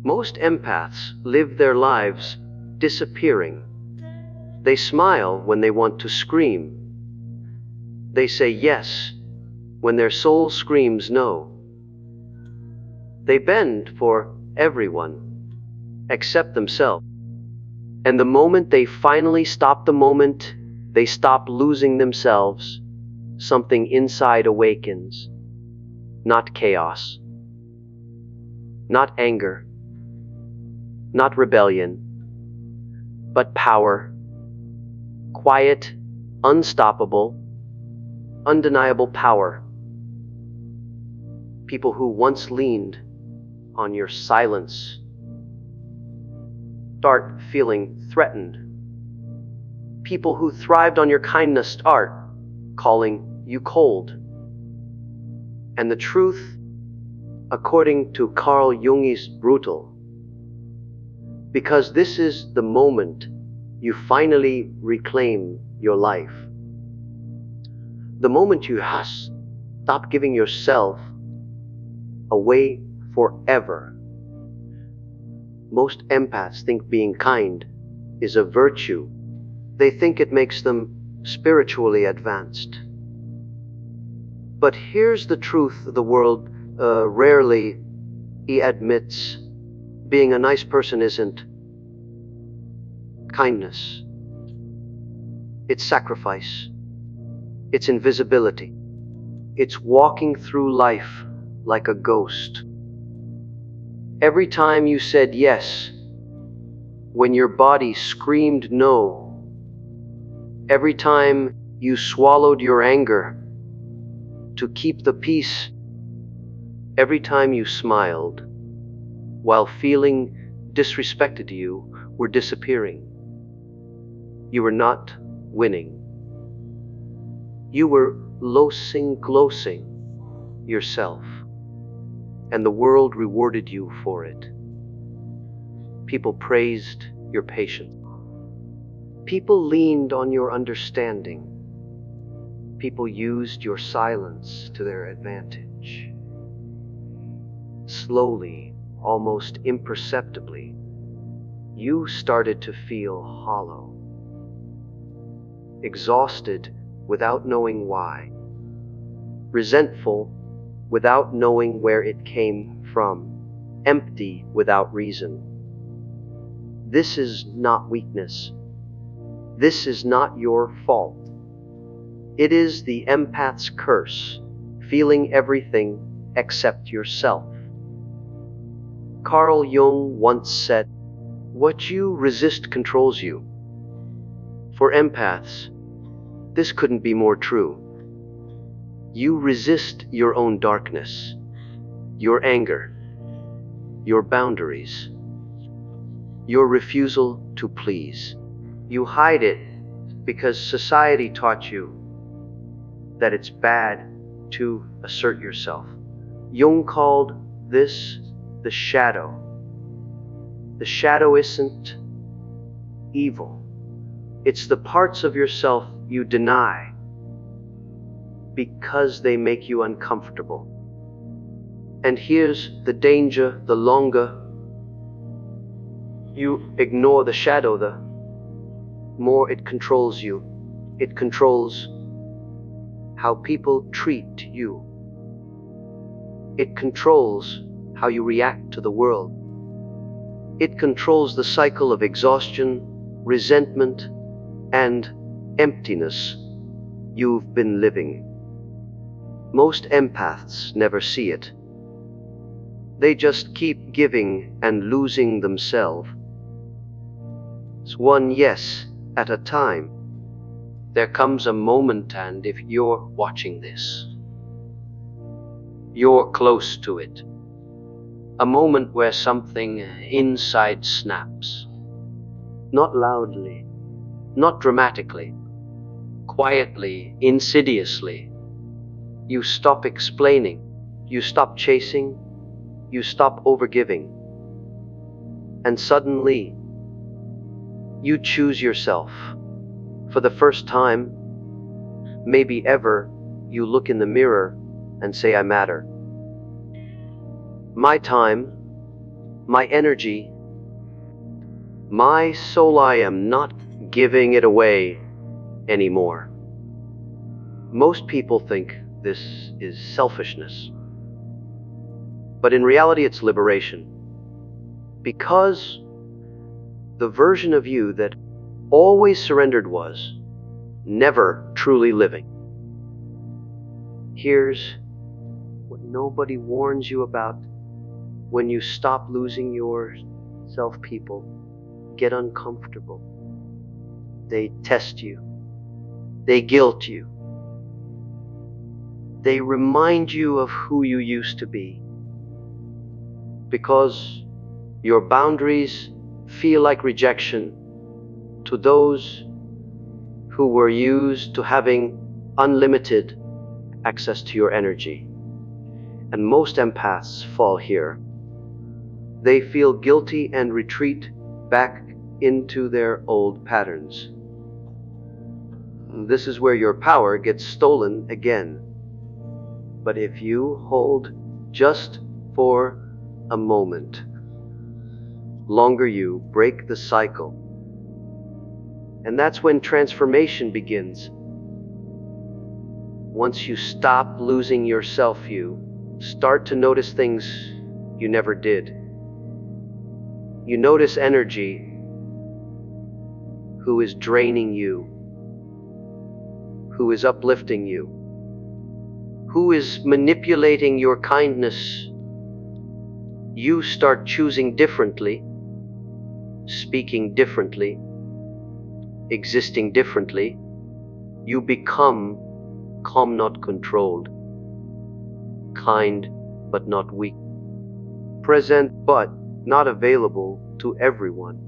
Most empaths live their lives disappearing. They smile when they want to scream. They say yes when their soul screams no. They bend for everyone except themselves. And the moment they finally stop, the moment they stop losing themselves, something inside awakens. Not chaos, not anger, not rebellion, but power. Quiet, unstoppable, undeniable power. People who once leaned on your silence start feeling threatened. People who thrived on your kindness start calling you cold. And the truth, according to Carl Jung, is brutal. Because this is the moment you finally reclaim your life. The moment you stop giving yourself away forever. Most empaths think being kind is a virtue. They think it makes them spiritually advanced. But here's the truth the world rarely admits. Being a nice person isn't kindness. It's sacrifice. It's invisibility. It's walking through life like a ghost. Every time you said yes, when your body screamed no, every time you swallowed your anger to keep the peace, every time you smiled while feeling disrespected, you were disappearing. You were not winning. You were losing yourself, and the world rewarded you for it. People praised your patience. People leaned on your understanding. People used your silence to their advantage. Slowly, almost imperceptibly, you started to feel hollow, exhausted without knowing why, resentful without knowing where it came from, empty without reason. This is not weakness. This is not your fault. It is the empath's curse, feeling everything except yourself. Carl Jung once said, "What you resist controls you." For empaths, this couldn't be more true. You resist your own darkness, your anger, your boundaries, your refusal to please. You hide it because society taught you that it's bad to assert yourself. Jung called this the shadow. The shadow isn't evil. It's the parts of yourself you deny because they make you uncomfortable. And here's the danger: the longer you ignore the shadow, the more it controls you. It controls how people treat you. It controls how you react to the world. It controls the cycle of exhaustion, resentment, and emptiness you've been living. Most empaths never see it. They just keep giving and losing themselves, one yes at a time. There comes a moment, and if you're watching this, you're close to it. A moment where something inside snaps. Not loudly, not dramatically, quietly, insidiously. You stop explaining, you stop chasing, you stop overgiving. And suddenly, you choose yourself. For the first time, maybe ever, you look in the mirror and say, "I matter. My time my energy, my soul. I am not giving it away anymore. Most people think this is selfishness, but in reality it's liberation. Because the version of you that always surrendered was never truly living. Here's what nobody warns you about. When you stop losing yourself, people get uncomfortable. They test you. They guilt you. They remind you of who you used to be. Because your boundaries feel like rejection to those who were used to having unlimited access to your energy. And most empaths fall here. They feel guilty and retreat back into their old patterns. This is where your power gets stolen again. But if you hold just for a moment longer, you break the cycle. And that's when transformation begins. Once you stop losing yourself, you start to notice things you never did. You notice energy who is draining you, who is uplifting you, who is manipulating your kindness. You start choosing differently, speaking differently, existing differently. You become calm, not controlled, kind but not weak, present but not available to everyone.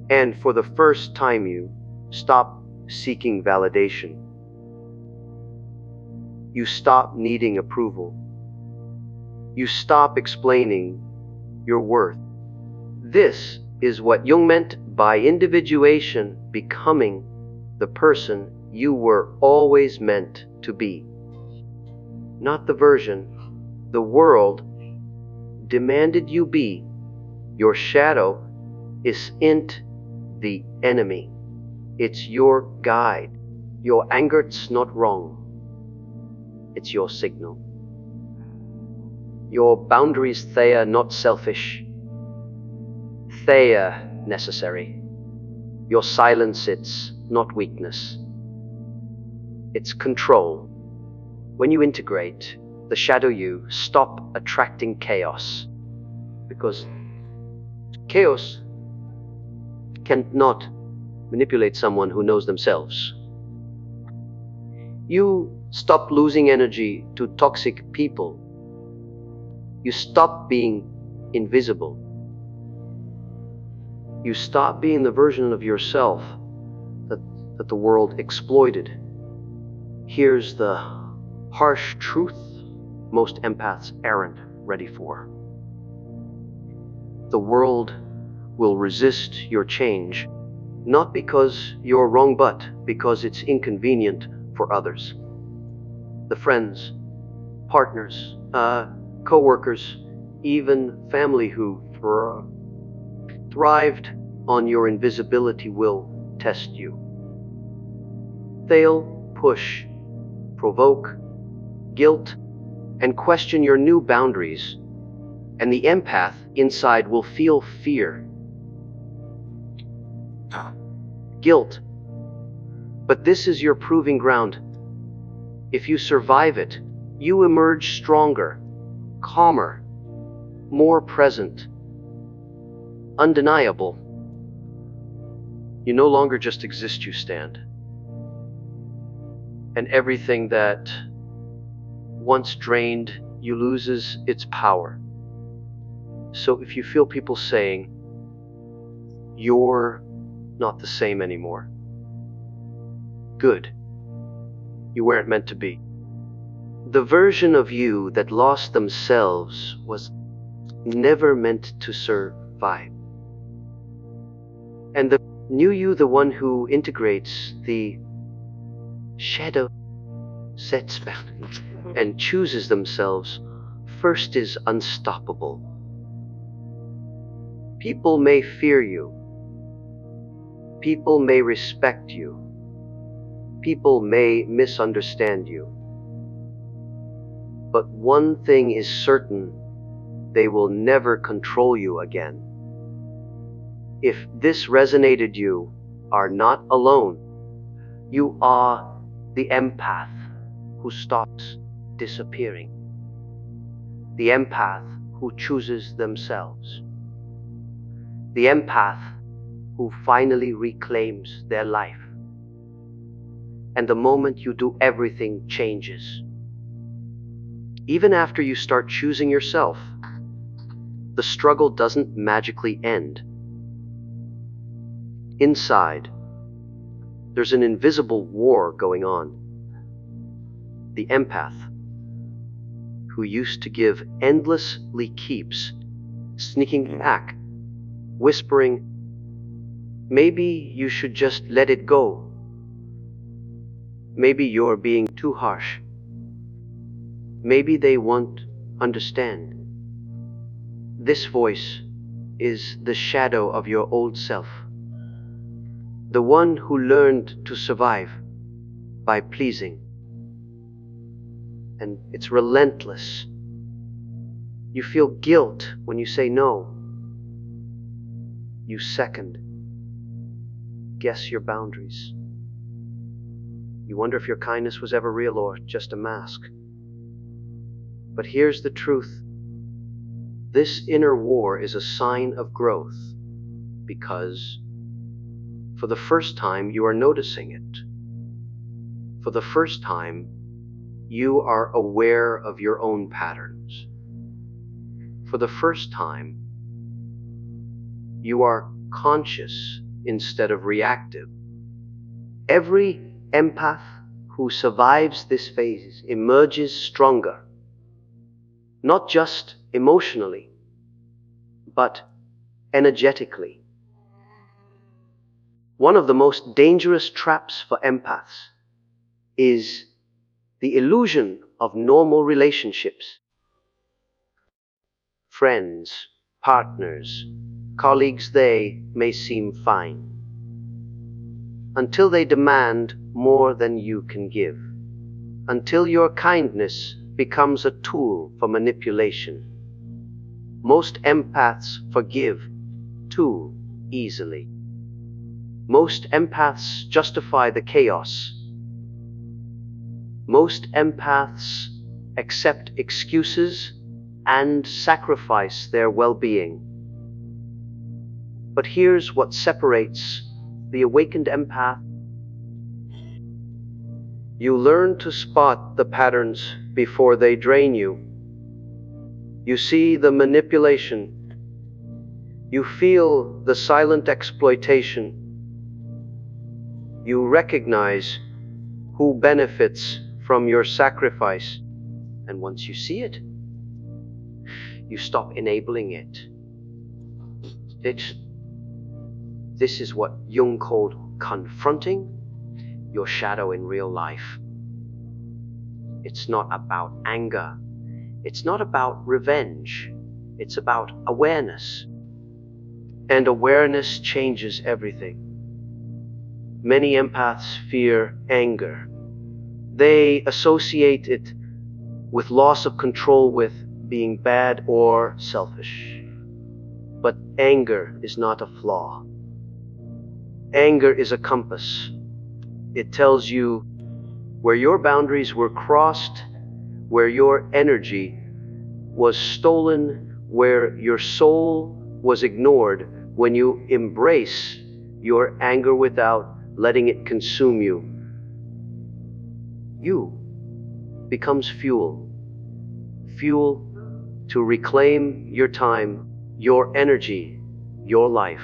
And for the first time, you stop seeking validation. You stop needing approval. You stop explaining your worth. This is what Jung meant by individuation, becoming the person you were always meant to be. Not the version the world demanded you be. Your shadow isn't the enemy. It's your guide. Your anger's not wrong. It's your signal. Your boundaries, they are not selfish. They are necessary. Your silence, it's not weakness. It's control. When you integrate the shadow, you stop attracting chaos. Because chaos cannot manipulate someone who knows themselves. You stop losing energy to toxic people. You stop being invisible. You stop being the version of yourself that the world exploited. Here's the harsh truth most empaths aren't ready for. The world will resist your change, not because you're wrong, but because it's inconvenient for others. The friends, partners, co-workers, even family who thrived on your invisibility will test you. They'll push, provoke, guilt, and question your new boundaries. And the empath inside will feel fear, guilt. But this is your proving ground. If you survive it, you emerge stronger, calmer, more present, undeniable. You no longer just exist, you stand. And everything that once drained you loses its power. So if you feel people saying, you're not the same anymore, good. You weren't meant to be. The version of you that lost themselves was never meant to survive. And the new you, the one who integrates the shadow, sets boundaries, and chooses themselves first, is unstoppable. People may fear you. People may respect you. People may misunderstand you. But one thing is certain, they will never control you again. If this resonated, you are not alone. You are the empath who stops disappearing. The empath who chooses themselves. The empath who finally reclaims their life. And the moment you do, everything changes. Even after you start choosing yourself, the struggle doesn't magically end. Inside, there's an invisible war going on. The empath, who used to give endlessly, keeps sneaking back, whispering, maybe you should just let it go. Maybe you're being too harsh. Maybe they won't understand. This voice is the shadow of your old self. The one who learned to survive by pleasing. And it's relentless. You feel guilt when you say no. You second guess your boundaries. You wonder if your kindness was ever real or just a mask. But here's the truth. This inner war is a sign of growth, because for the first time you are noticing it. For the first time, you are aware of your own patterns. For the first time, you are conscious instead of reactive. Every empath who survives this phase emerges stronger, not just emotionally, but energetically. One of the most dangerous traps for empaths is the illusion of normal relationships. Friends, partners, colleagues, they may seem fine until they demand more than you can give, until your kindness becomes a tool for manipulation. Most empaths forgive too easily. Most empaths justify the chaos. Most empaths accept excuses and sacrifice their well-being. But here's what separates the awakened empath. You learn to spot the patterns before they drain you. You see the manipulation. You feel the silent exploitation. You recognize who benefits from your sacrifice. And once you see it, you stop enabling it. This is what Jung called confronting your shadow in real life. It's not about anger. It's not about revenge. It's about awareness. And awareness changes everything. Many empaths fear anger. They associate it with loss of control, with being bad or selfish. But anger is not a flaw. Anger is a compass. It tells you where your boundaries were crossed, where your energy was stolen, where your soul was ignored. When you embrace your anger without letting it consume you, you becomes fuel. Fuel to reclaim your time, your energy, your life.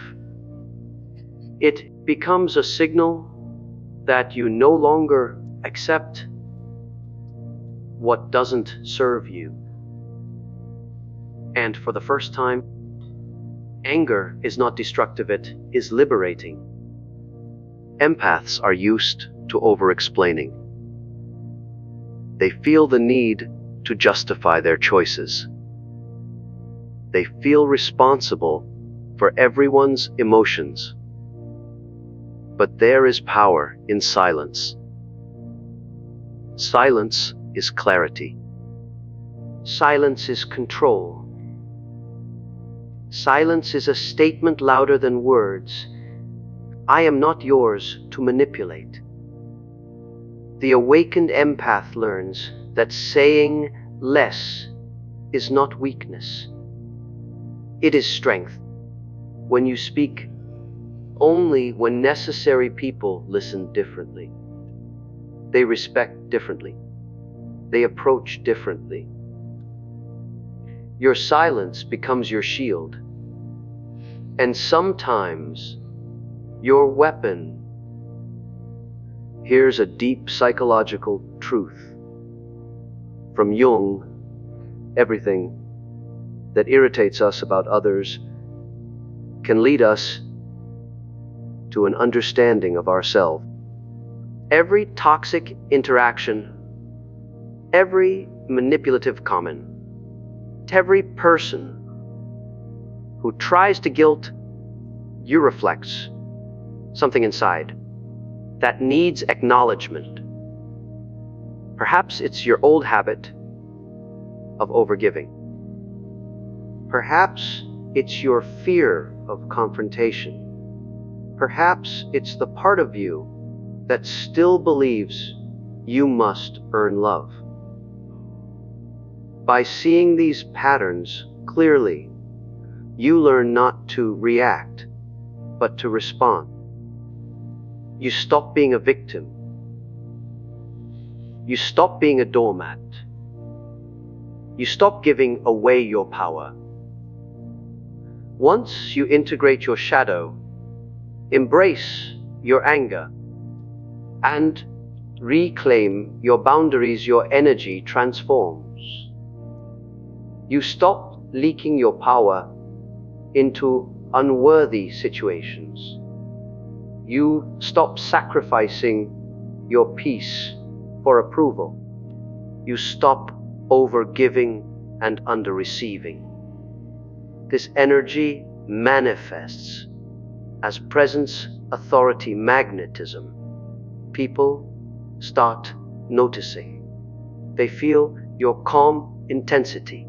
It becomes a signal that you no longer accept what doesn't serve you. And for the first time, anger is not destructive, it is liberating. Empaths are used to over-explaining. They feel the need to justify their choices. They feel responsible for everyone's emotions. But there is power in silence. Silence is clarity. Silence is control. Silence is a statement louder than words. I am not yours to manipulate. The awakened empath learns that saying less is not weakness. It is strength. When you speak only when necessary, people listen differently. They respect differently. They approach differently. Your silence becomes your shield, and sometimes your weapon. Here's a deep psychological truth from Jung: everything that irritates us about others can lead us to an understanding of ourselves. Every toxic interaction, every manipulative comment, every person who tries to guilt you reflects something inside that needs acknowledgement. Perhaps it's your old habit of overgiving. Perhaps it's your fear of confrontation. Perhaps it's the part of you that still believes you must earn love. By seeing these patterns clearly, you learn not to react, but to respond. You stop being a victim. You stop being a doormat. You stop giving away your power. Once you integrate your shadow, embrace your anger, and reclaim your boundaries, your energy transforms. You stop leaking your power into unworthy situations. You stop sacrificing your peace for approval. You stop overgiving and under-receiving. This energy manifests as presence, authority, magnetism. People start noticing. They feel your calm intensity.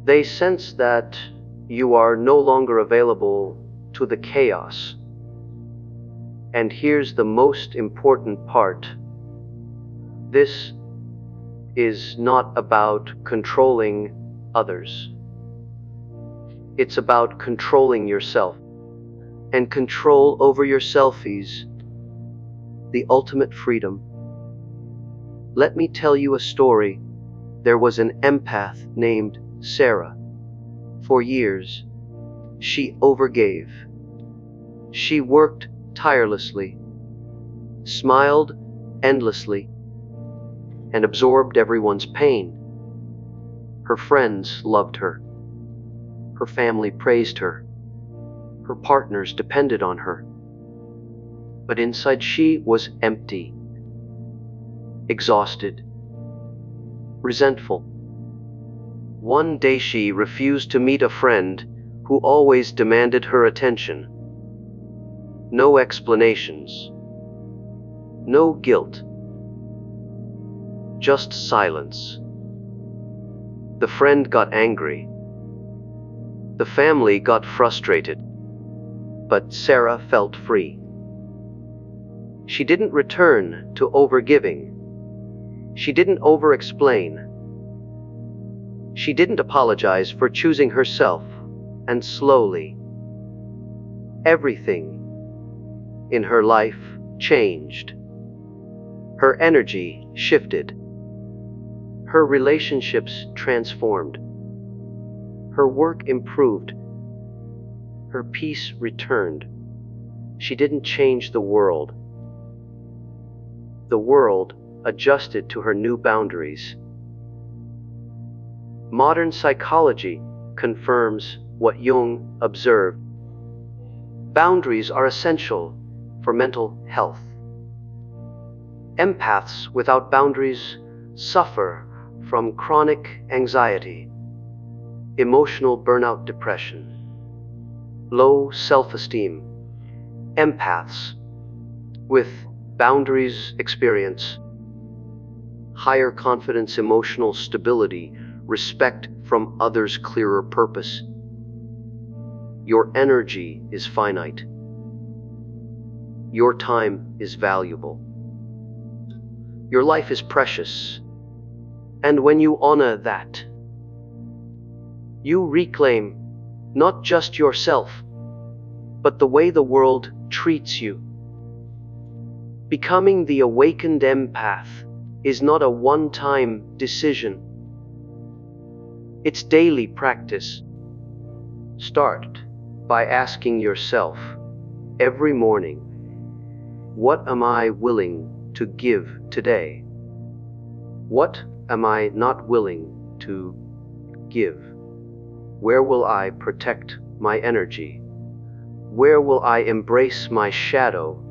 They sense that you are no longer available to the chaos. And here's the most important part. This is not about controlling others. It's about controlling yourself. And control over yourself is the ultimate freedom. Let me tell you a story. There was an empath named Sarah. For years, she overgave. She worked tirelessly, smiled endlessly, and absorbed everyone's pain. Her friends loved her. Her family praised her. Her partners depended on her. But inside she was empty, exhausted, resentful. One day she refused to meet a friend who always demanded her attention. No explanations, no guilt, just silence. The friend got angry. The family got frustrated. But Sarah felt free. She didn't return to overgiving. She didn't over-explain. She didn't apologize for choosing herself, and slowly, everything in her life changed. Her energy shifted. Her relationships transformed. Her work improved. Her peace returned. She didn't change the world. The world adjusted to her new boundaries. Modern psychology confirms what Jung observed. Boundaries are essential for mental health. Empaths without boundaries suffer from chronic anxiety, emotional burnout, depression. low self-esteem. Empaths, with boundaries experience higher confidence, emotional stability, respect from others, clearer purpose. Your energy is finite. Your time is valuable. Your life is precious. And when you honor that, you reclaim not just yourself, but the way the world treats you. Becoming the awakened empath is not a one-time decision. It's daily practice. Start by asking yourself every morning, what am I willing to give today? What am I not willing to give? Where will I protect my energy? Where will I embrace my shadow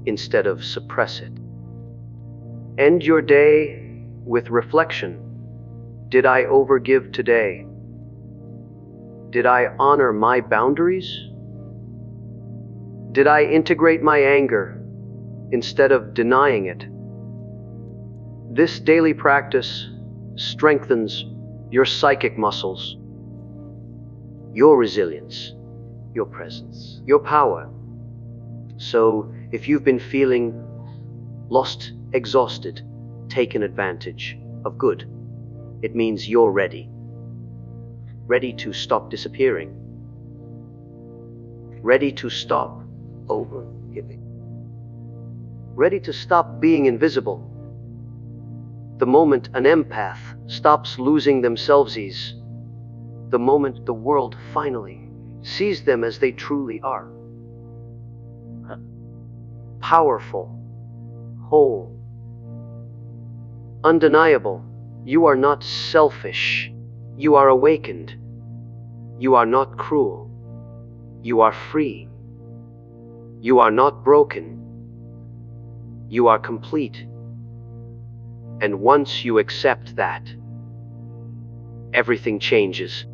instead of suppress it? End your day with reflection. Did I overgive today? Did I honor my boundaries? Did I integrate my anger instead of denying it? This daily practice strengthens your psychic muscles, your resilience, your presence, your power. So, if you've been feeling lost, exhausted, taken advantage of, good, it means you're ready. Ready to stop disappearing. Ready to stop overgiving. Ready to stop being invisible. The moment an empath stops losing themselves is the moment the world finally sees them as they truly are. Powerful, whole, undeniable. You are not selfish. You are awakened. You are not cruel. You are free. You are not broken. You are complete. And once you accept that, everything changes.